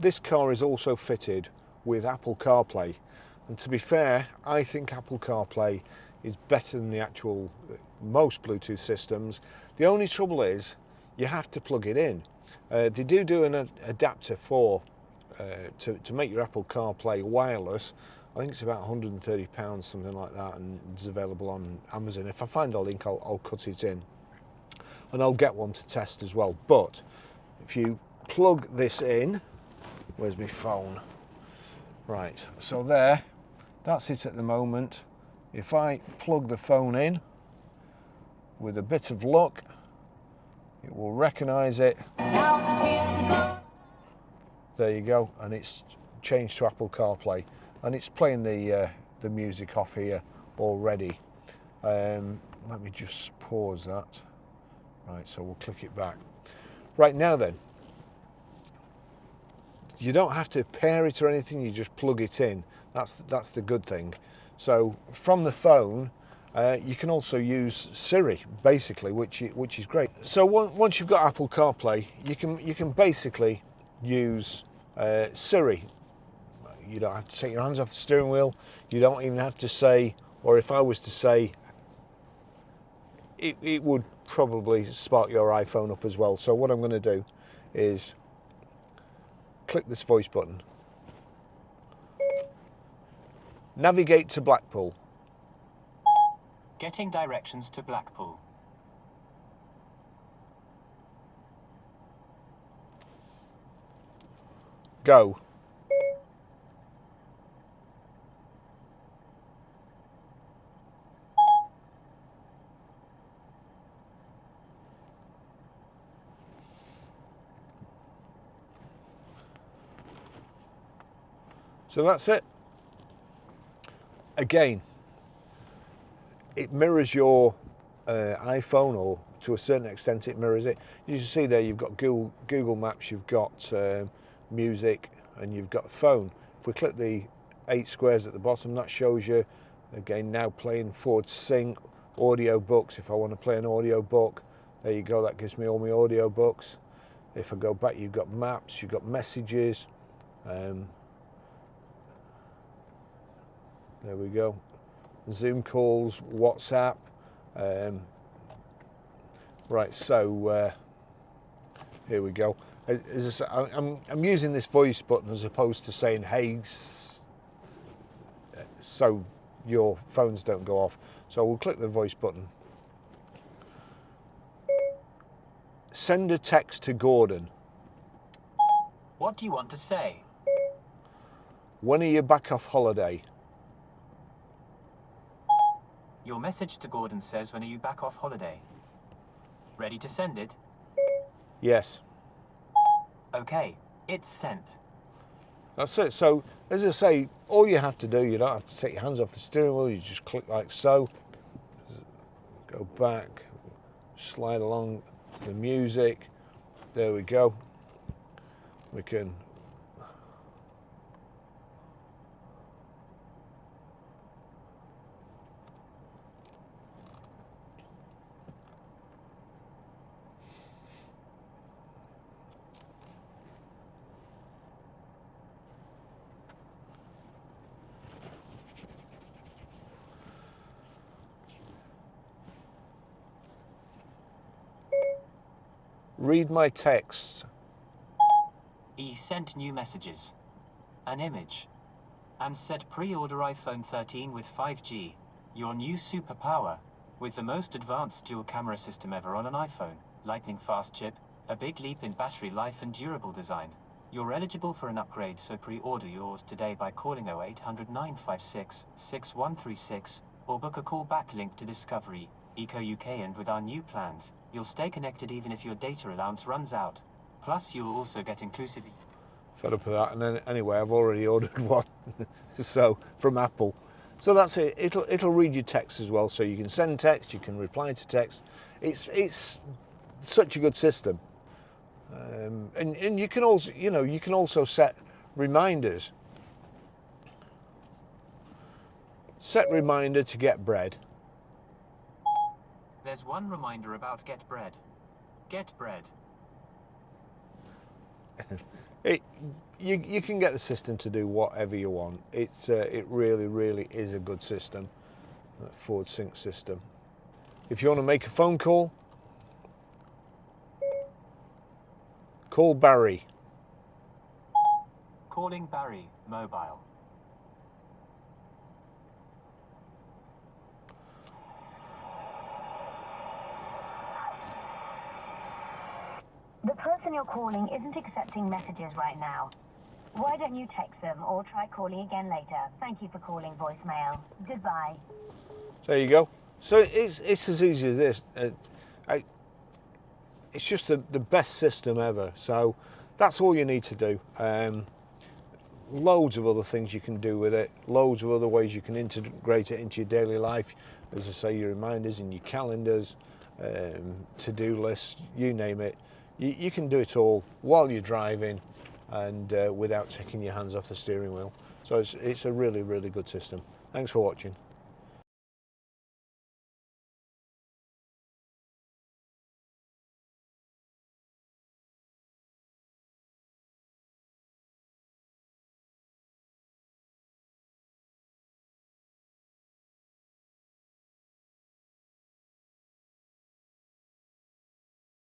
this car is also fitted with Apple CarPlay, and to be fair, I think Apple CarPlay is better than the actual most Bluetooth systems. The only trouble is you have to plug it in. They do an adapter for to make your Apple CarPlay wireless. I think it's about £130, something like that, and it's available on Amazon. If I find a link, I'll cut it in, and I'll get one to test as well. But if you plug this in, where's my phone? Right, so there, that's it at the moment. If I plug the phone in, with a bit of luck, it will recognise it. There you go, and it's changed to Apple CarPlay, and it's playing the music off here already. Let me just pause that. Right, so we'll click it back. Right, now then, you don't have to pair it or anything, you just plug it in. That's the good thing. So from the phone, you can also use Siri, basically, which is great. So once you've got Apple CarPlay, you can basically use Siri. You don't have to take your hands off the steering wheel. You don't even have to say, or if I was to say, it would probably spark your iPhone up as well. So what I'm going to do is click this voice button. Navigate to Blackpool. Getting directions to Blackpool. Go. So that's it. Again, it mirrors your iPhone, or to a certain extent it mirrors it. You can see there you've got Google Maps, you've got music, and you've got phone. If we click the 8 squares at the bottom, that shows you, again, now playing forward sync, audio books. If I want to play an audio book, there you go, that gives me all my audio books. If I go back, you've got maps, you've got messages. There we go. Zoom calls, WhatsApp. Right, so here we go. As I say, I'm using this voice button as opposed to saying, hey, so your phones don't go off. So we'll click the voice button. Send a text to Gordon. What do you want to say? When are you back off holiday? Your message to Gordon says, when are you back off holiday? Ready to send it? Yes. Okay, it's sent. That's it. So, as I say, all you have to do, you don't have to take your hands off the steering wheel, you just click like so. Go back, slide along to the music. There we go. We can read my texts. He sent new messages, an image, and said pre-order iPhone 13 with 5G, your new superpower, with the most advanced dual camera system ever on an iPhone, lightning fast chip, a big leap in battery life and durable design. You're eligible for an upgrade, so pre-order yours today by calling 0800 956 6136 or book a call back link to Discovery, Eco UK, and with our new plans, you'll stay connected even if your data allowance runs out. Plus, you'll also get inclusive... Fed up with that, and then anyway, I've already ordered one, so from Apple. So that's it. It'll read your text as well, so you can send text, you can reply to text. It's such a good system, and you can also, you can also set reminders. Set reminder to get bread. There's one reminder about get bread. Get bread. You can get the system to do whatever you want. It really is a good system, that Ford Sync system. If you want to make a phone call, call Barry. Calling Barry, mobile. The person you're calling isn't accepting messages right now. Why don't you text them or try calling again later? Thank you for calling voicemail. Goodbye. There you go. So it's as easy as this. It's just the best system ever. So that's all you need to do. Loads of other things you can do with it. Loads of other ways you can integrate it into your daily life. As I say, your reminders and your calendars, to-do lists, you name it. You can do it all while you're driving and without taking your hands off the steering wheel. So it's a really good system. Thanks for watching.